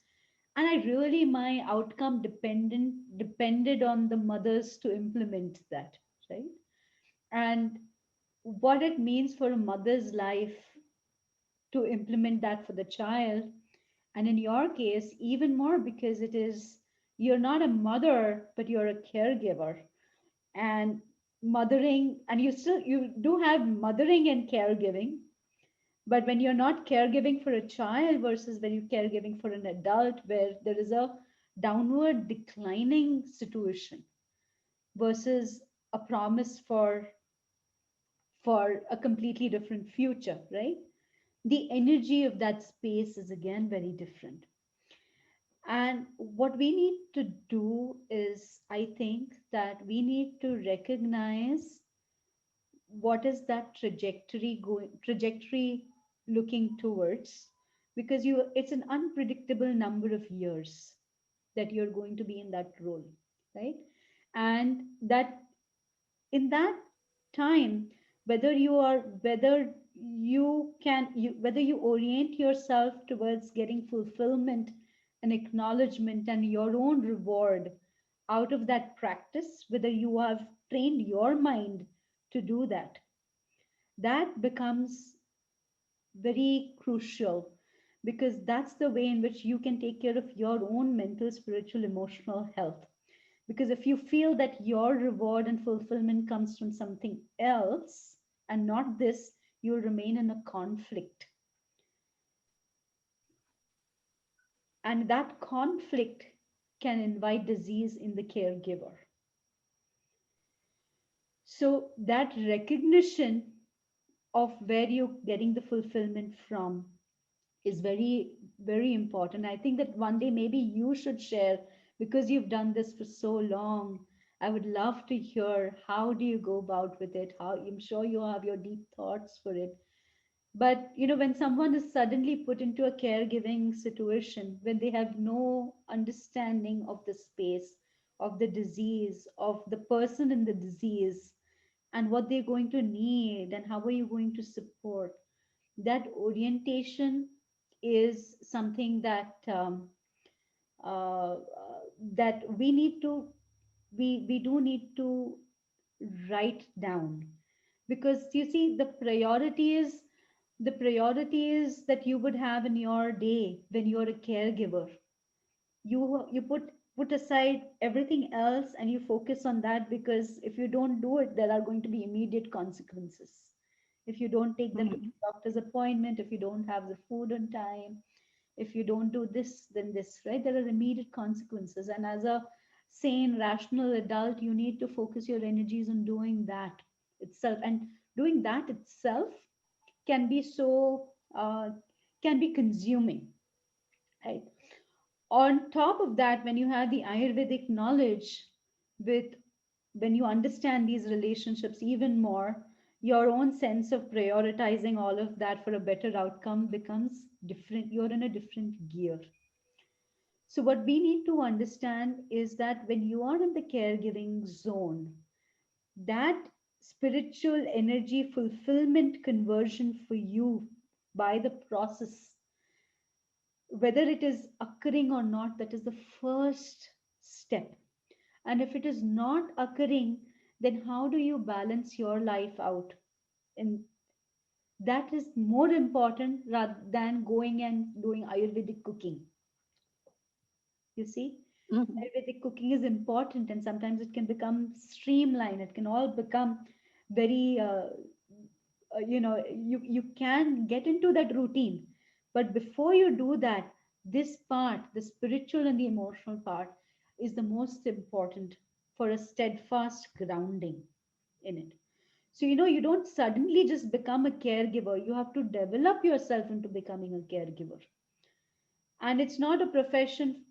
And I really, my outcome depended on the mothers to implement that, right? And what it means for a mother's life to implement that for the child. And in your case, even more because it is, You're not a mother, but you're a caregiver. And mothering, and you do have mothering and caregiving, but when you're not caregiving for a child versus when you're caregiving for an adult, where there is a downward declining situation versus a promise for a completely different future, right? The energy of that space is again very different. And what we need to do is, I think that we need to recognize what is that trajectory looking towards, because it's an unpredictable number of years that you're going to be in that role, right? And that in that time, whether whether you orient yourself towards getting fulfillment and acknowledgement and your own reward out of that practice, whether you have trained your mind to do that, that becomes very crucial, because that's the way in which you can take care of your own mental, spiritual, emotional health. Because if you feel that your reward and fulfillment comes from something else and not this, you'll remain in a conflict. And that conflict can invite disease in the caregiver. So, that recognition of where you're getting the fulfillment from is very, very important. I think that one day maybe you should share, because you've done this for so long. I would love to hear, how do you go about with it? How, I'm sure you have your deep thoughts for it. But when someone is suddenly put into a caregiving situation, when they have no understanding of the space, of the disease, of the person in the disease, and what they're going to need, and how are you going to support, that orientation is something uh, that we do need to write down. Because you see, the priority is that you would have in your day when you're a caregiver. You put aside everything else and you focus on that, because if you don't do it, there are going to be immediate consequences. If you don't take them to Mhm. the doctor's appointment, if you don't have the food on time, if you don't do this, then this, right? There are immediate consequences. And as a sane, rational adult, you need to focus your energies on doing that itself. And doing that itself can be so, can be consuming, right? On top of that, when you have the Ayurvedic knowledge, with when you understand these relationships even more, your own sense of prioritizing all of that for a better outcome becomes different. You're in a different gear. So, what we need to understand is that when you are in the caregiving zone, that spiritual energy fulfillment conversion for you by the process, whether it is occurring or not, that is the first step. And if it is not occurring, then how do you balance your life out? And that is more important rather than going and doing Ayurvedic cooking. You see, Mhm. Ayurvedic cooking is important, and sometimes it can become streamlined. It can all become very, you can get into that routine. But before you do that, this part, the spiritual and the emotional part, is the most important for a steadfast grounding in it. So, you don't suddenly just become a caregiver. You have to develop yourself into becoming a caregiver. And it's not a profession.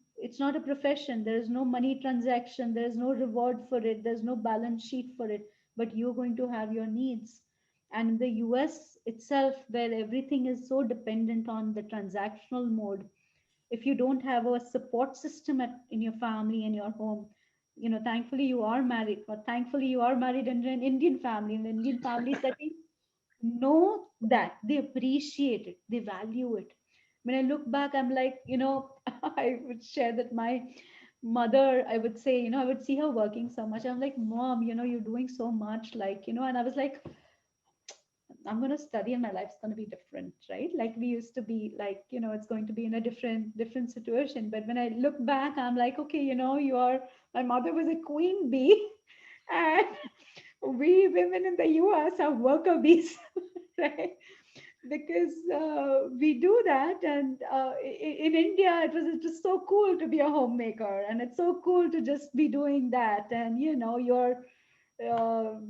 There is no money transaction, there is no reward for it, there's no balance sheet for it, but you're going to have your needs. And in the US itself, where everything is so dependent on the transactional mode, if you don't have a support system in your family, in your home, thankfully you are married, but thankfully you are married in an Indian family, in an Indian family setting, know that they appreciate it, they value it. When I look back, I'm like, I would share that my mother, I would say, I would see her working so much. I'm like, Mom, you're doing so much, like, and I was like, I'm going to study and my life's going to be different, right? Like we used to be like, it's going to be in a different situation. But when I look back, I'm like, okay, my mother was a queen bee, and we women in the US are worker bees, right? Because we do that, and in India it was so cool to be a homemaker, and it's so cool to just be doing that, and you're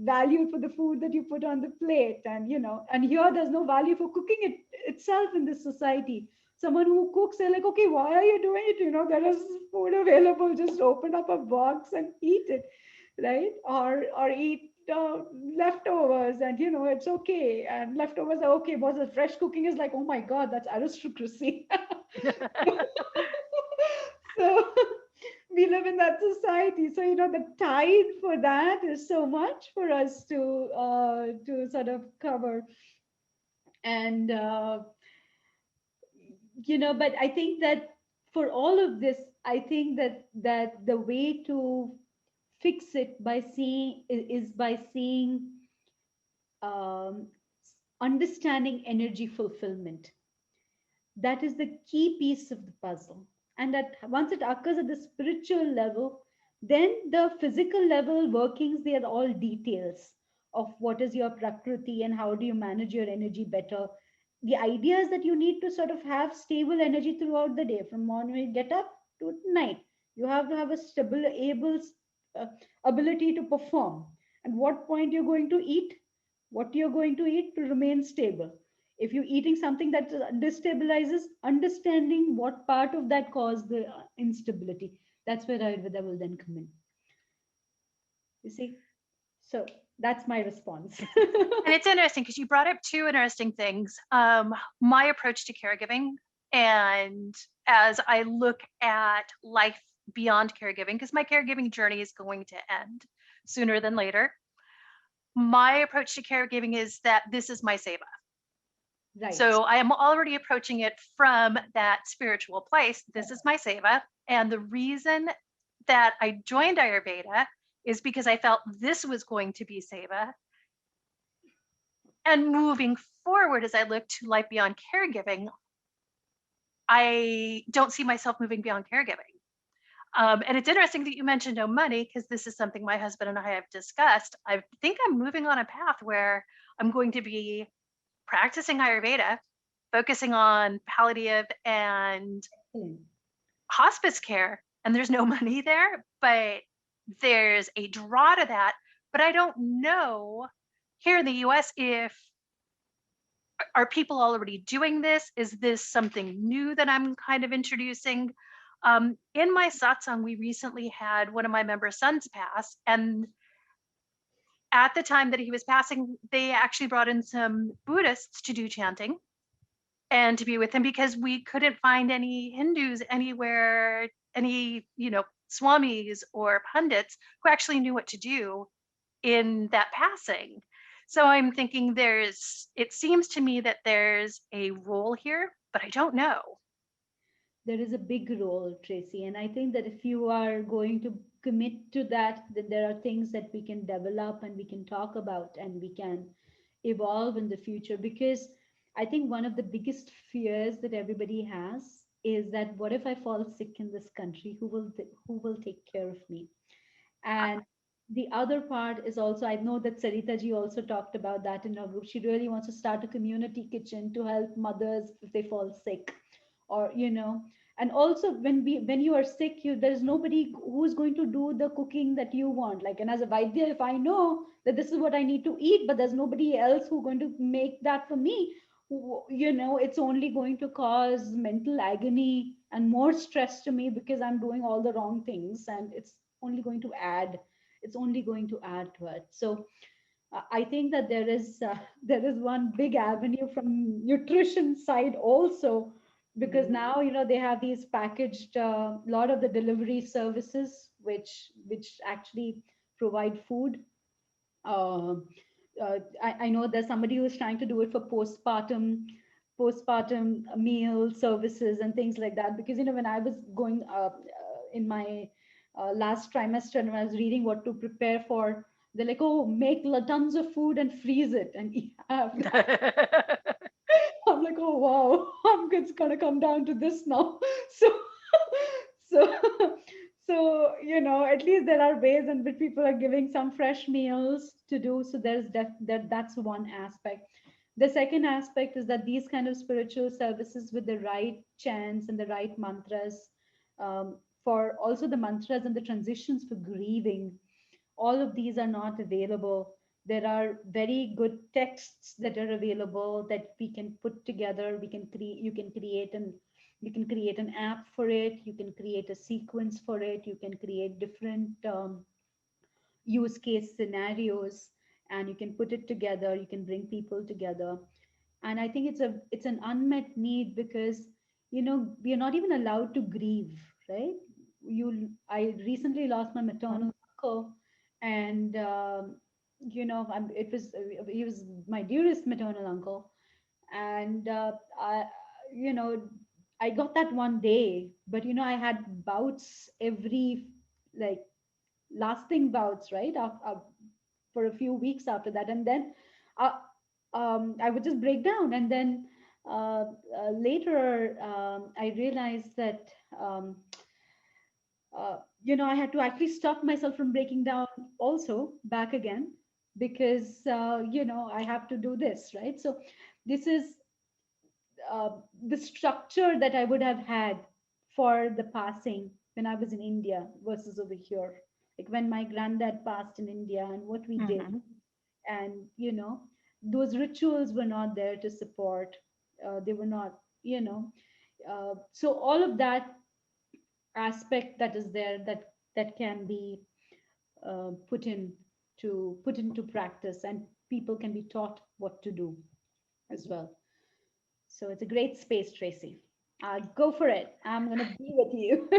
valued for the food that you put on the plate, and here there's no value for cooking it itself in this society. Someone who cooks, they're like, okay, why are you doing it? There is food available, just open up a box and eat it, right? Or eat leftovers, and it's okay, and leftovers are okay, but the fresh cooking is like, oh my god, that's aristocracy. So we live in that society, so the tide for that is so much for us to sort of cover. And but I think that for all of this, I think that the way to fix it by seeing is by seeing, um, understanding energy fulfillment. That is the key piece of the puzzle. And that once it occurs at the spiritual level, then the physical level workings, they are all details of what is your prakriti and how do you manage your energy better. The idea is that you need to sort of have stable energy throughout the day, from morning when you get up to night. You have to have a stable, uh, ability to perform. And what point you're going to eat, what you're going to eat to remain stable. If you're eating something that destabilizes, understanding what part of that caused the instability, that's where Ayurveda will then come in. You see? So that's my response. And it's interesting because you brought up two interesting things. My approach to caregiving, and as I look at life beyond caregiving, because my caregiving journey is going to end sooner than later. My approach to caregiving is that this is my seva. Right. So I am already approaching it from that spiritual place. This is my seva. And the reason that I joined Ayurveda is because I felt this was going to be seva. And moving forward, as I look to life beyond caregiving, I don't see myself moving beyond caregiving. And it's interesting that you mentioned no money, because this is something my husband and I have discussed. I think I'm moving on a path where I'm going to be practicing Ayurveda, focusing on palliative and hospice care, and there's no money there, but there's a draw to that. But I don't know here in the US if are people already doing this? Is this something new that I'm kind of introducing? In my satsang, we recently had one of my members' sons pass, and at the time that he was passing, they actually brought in some Buddhists to do chanting and to be with him, because we couldn't find any Hindus anywhere, any, swamis or pundits who actually knew what to do in that passing. So I'm thinking it seems to me that there's a role here, but I don't know. There is a big role, Tracy. And I think that if you are going to commit to that, then there are things that we can develop and we can talk about and we can evolve in the future. Because I think one of the biggest fears that everybody has is that what if I fall sick in this country? Who will take care of me? And the other part is also, I know that Sarita ji also talked about that in her group. She really wants to start a community kitchen to help mothers if they fall sick, or and also when you are sick, there's nobody who's going to do the cooking that you want. Like, and as a vaidya, if I know that this is what I need to eat, but there's nobody else who's going to make that for me, it's only going to cause mental agony and more stress to me, because I'm doing all the wrong things, and only going to add it's only going to add to it. So I think that there is one big avenue from nutrition side also, because now they have these packaged, lot of the delivery services which actually provide food. uh, I know there's somebody who's trying to do it for postpartum meal services and things like that. Because when I was going in my last trimester, and I was reading what to prepare for They're like, oh, make tons of food and freeze it and have I'm like, oh wow, it's gonna come down to this now. So, so, at least there are ways in which people are giving some fresh meals to do. So that's one aspect. The second aspect is that these kind of spiritual services with the right chants and the right mantras, for also the mantras and the transitions for grieving, all of these are not available. There are very good texts that are available that we can put together. We can create, you can create an app for it. You can create a sequence for it. You can create different use case scenarios, and you can put it together. You can bring people together. And I think it's an unmet need, because we are not even allowed to grieve, right? I recently lost my maternal uncle, and he was my dearest maternal uncle, and you know I got that one day, but I had bouts every, like, lasting bouts, right? For a few weeks after that, and then uh, I would just break down, and then later I realized that I had to actually stop myself from breaking down also back again, because I have to do this, right? So this is uh, the structure that I would have had for the passing when I was in India versus over here. Like when my granddad passed in India and what we did. Mhm. And, those rituals were not there to support. They were not, so all of that aspect that is there, that can be put into practice, and people can be taught what to do as well. So it's a great space, Tracy. Go for it. I'm going to be with you.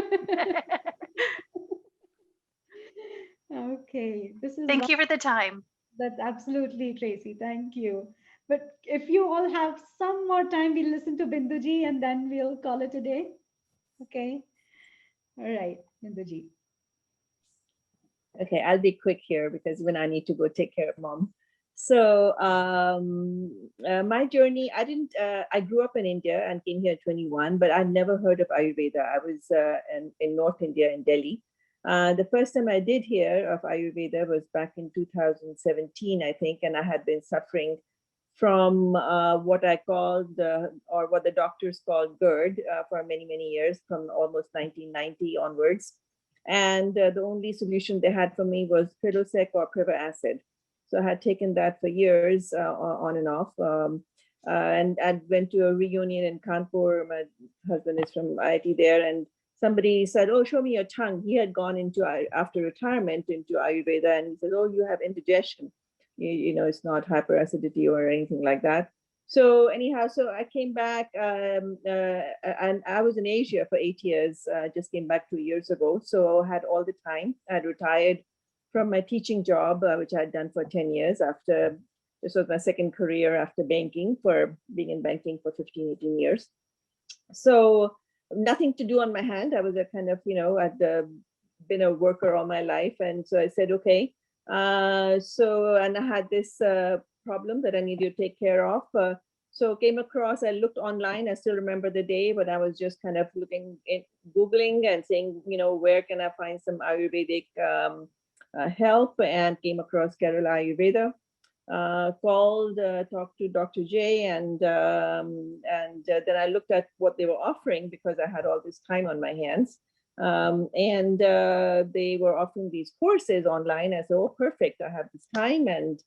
Okay, this is Thank you for the time. that's absolutely, Tracy. Thank you. But if you all have some more time, we'll listen to Binduji and then we'll call it a day. Okay. All right, Binduji. Okay, I'll be quick here because when I need to go take care of mom. So my journey, I grew up in India and came here at 21, but I'd never heard of Ayurveda. I was in North India in Delhi. The first time I did hear of Ayurveda was back in 2017, I think, and I had been suffering from what I called, or what the doctors called GERD for many, many years, from almost 1990 onwards. And the only solution they had for me was Prilosec or Priva acid. So I had taken that for years, on and off. And I went to a reunion in Kanpur. My husband is from IIT there, and somebody said, "Oh, show me your tongue." He had gone into, after retirement, into Ayurveda, and he said, "Oh, you have indigestion. It's not hyperacidity or anything like that." So anyhow, so I came back, and I was in Asia for 8 years. Just came back 2 years ago, so I had all the time. I had retired from my teaching job, which I had done for 10 years. After this was my second career after banking, for being in banking for 15, 18 years. So nothing to do on my hand. I was a kind of, I'd been a worker all my life, and so I said, okay. And I had this problem that I needed to take care of. So came across, I looked online. I still remember the day, but I was just kind of looking at Googling and saying, where can I find some Ayurvedic help, and came across Kerala Ayurveda. Talked to Dr. J, and then I looked at what they were offering, because I had all this time on my hands. And they were offering these courses online. I said, oh, perfect, I have this time. And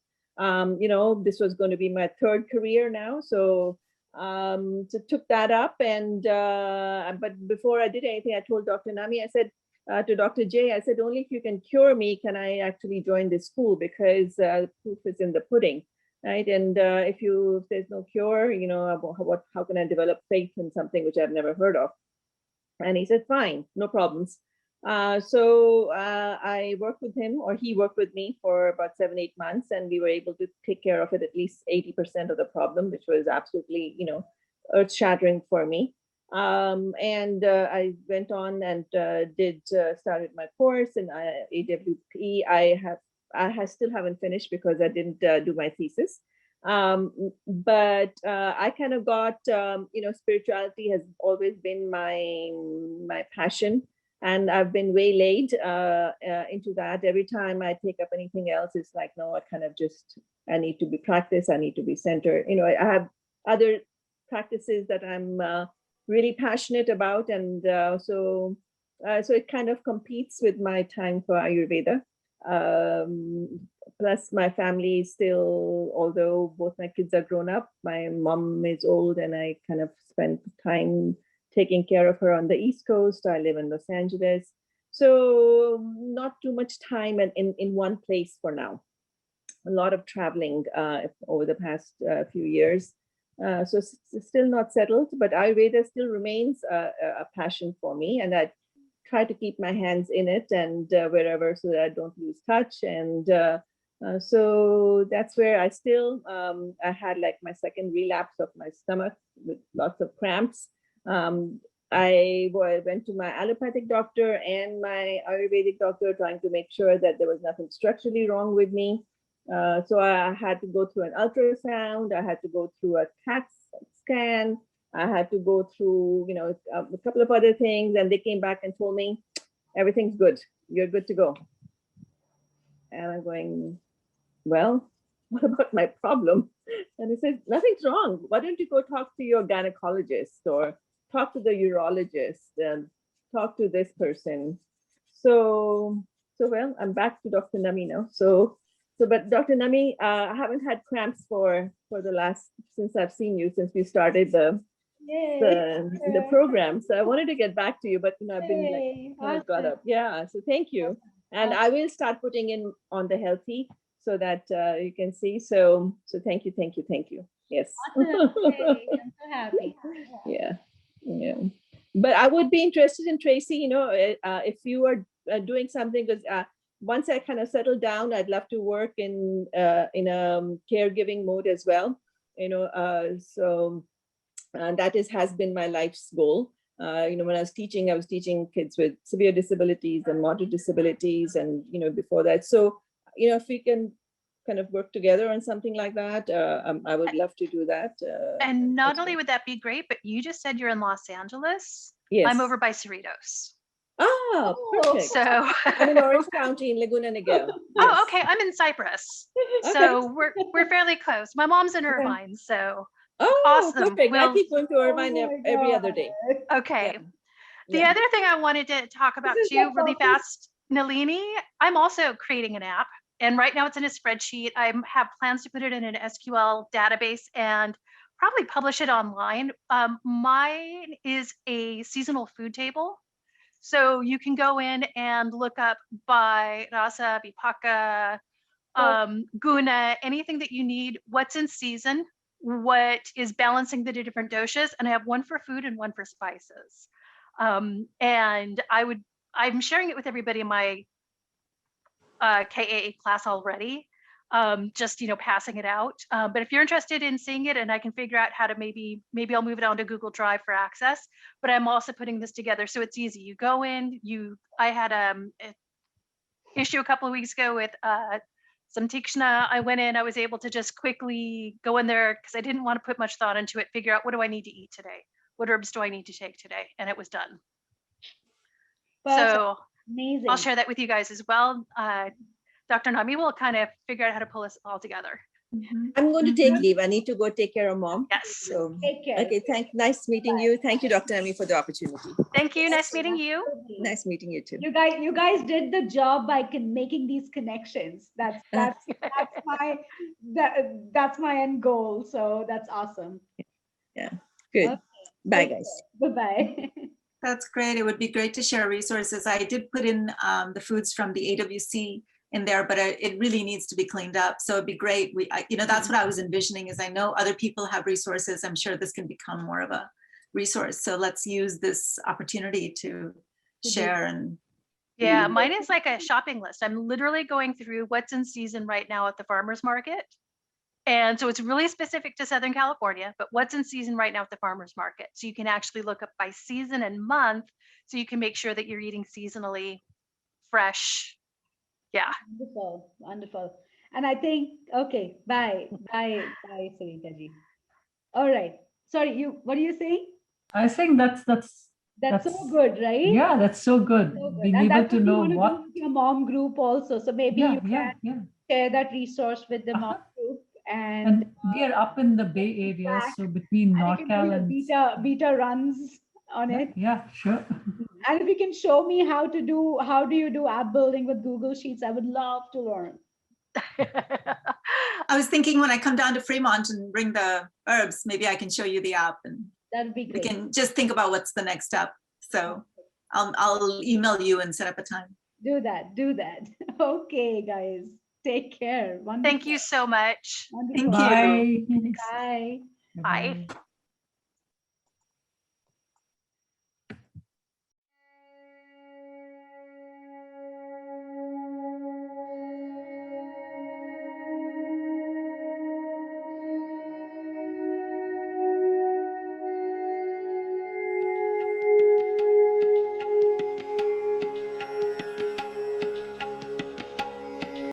this was going to be my third career now. So took that up. And but before I did anything, I told Dr. Nami, I said, to Dr. J, I said, only if you can cure me can I actually join this school, because the proof is in the pudding, right? And if there's no cure, how can I develop faith in something which I've never heard of? And he said, fine, no problems. So I worked with him, or he worked with me, for about 7-8 months, and we were able to take care of it, at least 80% of the problem, which was absolutely, earth shattering for me. And I went on and started my course in AWP. I have still haven't finished because I didn't do my thesis. But I kind of got, spirituality has always been my passion, and I've been waylaid into that. Every time I take up anything else, it's like, no, I need to be practiced. I need to be centered. I have other practices that I'm really passionate about, and so it kind of competes with my time for Ayurveda. Plus my family is still, although both my kids are grown up, my mom is old, and I kind of spend time taking care of her on the East Coast. I live in Los Angeles, so not too much time in one place for now. A lot of traveling over the past few years. So it's still not settled, but Ayurveda still remains a passion for me, and I try to keep my hands in it and wherever, so that I don't lose touch. And so that's where I still, I had like my second relapse of my stomach with lots of cramps. I went to my allopathic doctor and my Ayurvedic doctor, trying to make sure that there was nothing structurally wrong with me. So I had to go through an ultrasound. I had to go through a CAT scan. I had to go through, a couple of other things, and they came back and told me, everything's good. You're good to go. And I'm going, well, what about my problem? And he said, nothing's wrong. Why don't you go talk to your gynecologist, or talk to the urologist, and talk to this person? So well, I'm back to Dr. Nami now. But Dr. Nami, I haven't had cramps for since I've seen you, since we started the program. So I wanted to get back to you, but I've been like got up. Yeah. So thank you. And I will start putting in on the healthy so that you can see. So thank you. Yes. I'm so happy. Yeah. But I would be interested in, Tracy, if you are doing something, because once I kind of settle down, I'd love to work in caregiving mode as well. So that has been my life's goal. When I was teaching kids with severe disabilities and moderate disabilities, and before that. So if we can kind of work together on something like that, I would love to do that. And not only would that be great, but you just said you're in Los Angeles. Yes. I'm over by Cerritos. Oh, perfect. So I'm in Orange County in Laguna Niguel. Yes. Oh, okay. I'm in Cypress. So we're fairly close. My mom's in Irvine, so awesome. Perfect. I keep going to Irvine every other day. Okay. Yeah. The other thing I wanted to talk about too, really fast, Nalini, I'm also creating an app, and right now it's in a spreadsheet. I have plans to put it in an SQL database and probably publish it online. Mine is a seasonal food table. So you can go in and look up by rasa, vipaka, guna, anything that you need, what's in season, what is balancing the different doshas. And I have one for food and one for spices. And I'm sharing it with everybody in my KAA class already, just passing it out. But if you're interested in seeing it, and I can figure out how to maybe I'll move it on to Google Drive for access. But I'm also putting this together, so it's easy. You go in. I had an issue a couple of weeks ago with some tikshna. I went in. I was able to just quickly go in there because I didn't want to put much thought into it. Figure out, what do I need to eat today? What herbs do I need to take today? And it was done. So amazing. I'll share that with you guys as well. Dr. Nami will kind of figure out how to pull us all together. I'm going to take leave. I need to go take care of mom. Yes. So, Take care. Okay. Nice meeting you. Thank you, Dr. Nami, for the opportunity. Thank you. Nice meeting you. Nice meeting you too. You guys did the job by making these connections. That's my end goal. So that's awesome. Yeah. Good. Okay. Bye, guys. Bye-bye. That's great. It would be great to share resources. I did put in the foods from the AWC in there, but it really needs to be cleaned up. So it'd be great. That's what I was envisioning, is I know other people have resources. I'm sure this can become more of a resource. So let's use this opportunity to share. And yeah, mine is like a shopping list. I'm literally going through what's in season right now at the farmer's market. And so it's really specific to Southern California, but what's in season right now at the farmer's market. So you can actually look up by season and month, so you can make sure that you're eating seasonally fresh Yeah. Wonderful, wonderful. And I think, okay, bye, bye, Sarita ji. All right. Sorry, what are you saying? I think That's so that's good, right? yeah, that's so good. So good. Being And able that's to what you know want to do what. with your mom group also. So maybe Yeah, you yeah, can yeah. share that resource with the mom group and And we are up in the Bay Area, feedback, so between and you can do NorCal your and beta runs on yeah, it. yeah, sure. And if you can show me how do you do app building with Google Sheets, I would love to learn. I was thinking when I come down to Fremont and bring the herbs, maybe I can show you the app and That would be we great. can just think about what's the next step. So I'll email you and set up a time. Do that. Do that. Okay, guys. Take care. Wonderful. Thank you so much. Thank Wonderful. you. Bye. Bye. Bye. Bye.